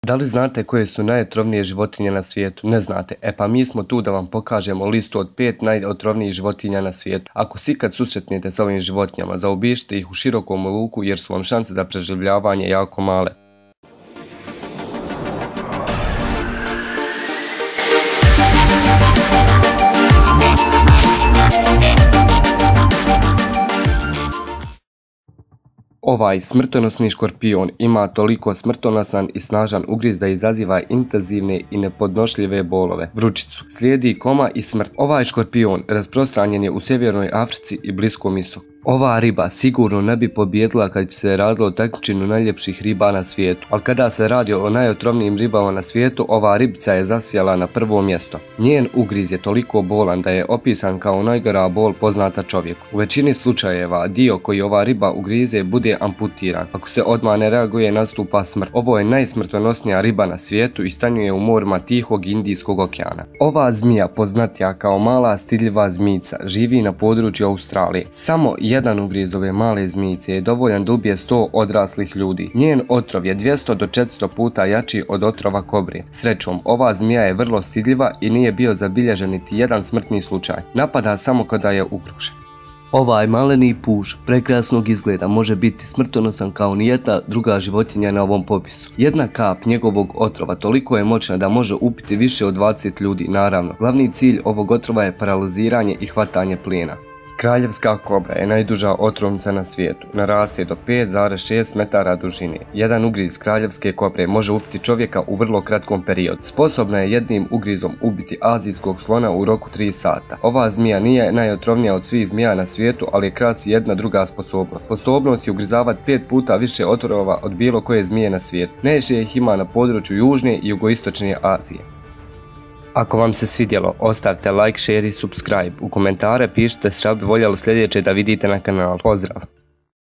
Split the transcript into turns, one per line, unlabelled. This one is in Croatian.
Da li znate koje su najotrovnije životinje na svijetu? Ne znate? Pa mi smo tu da vam pokažemo listu od 5 najotrovnijih životinja na svijetu. Ako se ikad susretnete sa ovim životinjama, zaobišite ih u širokom luku jer su vam šanse za preživljavanje jako male. Ovaj smrtonosni škorpion ima toliko smrtonosan i snažan ugriz da izaziva intenzivne i nepodnošljive bolove. Vrućicu. Slijedi koma i smrt. Ovaj škorpion rasprostranjen je u Sjevernoj Africi i Bliskom istoku. Ova riba sigurno ne bi pobijedila kad bi se radilo o takmičenju najljepših riba na svijetu, ali kada se radi o najotrovnijim ribama na svijetu, ova ribica je zasjela na prvo mjesto. Njen ugriz je toliko bolan da je opisan kao najgora bol poznata čovjeku. U većini slučajeva dio koji ova riba ugrize bude amputiran. Ako se odmah ne reaguje, nastupa smrt. Ovo je najsmrtonosnija riba na svijetu i stanjuje u morima Tihog i Indijskog okeana. Ova zmija, poznatija kao mala stidljiva zmijica, živi na području Australije. Samo jedan ugriz ove male zmijice je dovoljan da ubije 100 odraslih ljudi. Njen otrov je 200 do 400 puta jači od otrova kobre. Srećom, ova zmija je vrlo stidljiva i nije bio zabilježen niti jedan smrtni slučaj. Napada samo kada je ugrožen. Ovaj maleni puž prekrasnog izgleda može biti smrtonosan kao nijedna druga životinja na ovom popisu. Jedna kap njegovog otrova toliko je moćna da može ubiti više od 20 ljudi, naravno. Glavni cilj ovog otrova je paraliziranje i hvatanje plijena. Kraljevska kobra je najduža otrovnica na svijetu, naraste do 5,6 metara dužine. Jedan ugriz kraljevske kobre može ubiti čovjeka u vrlo kratkom periodu. Sposobna je jednim ugrizom ubiti azijskog slona u roku 3 sata. Ova zmija nije najotrovnija od svih zmija na svijetu, ali krasi jedna druga sposobnost. Sposobnost je ugrizavati 5 puta više otrova od bilo koje zmije na svijetu. Najviše ih ima na području južne i jugoistočne Azije. Ako vam se svidjelo, ostavite like, share i subscribe. U komentare pišite šta bi voljeli sljedeće da vidite na kanalu. Pozdrav!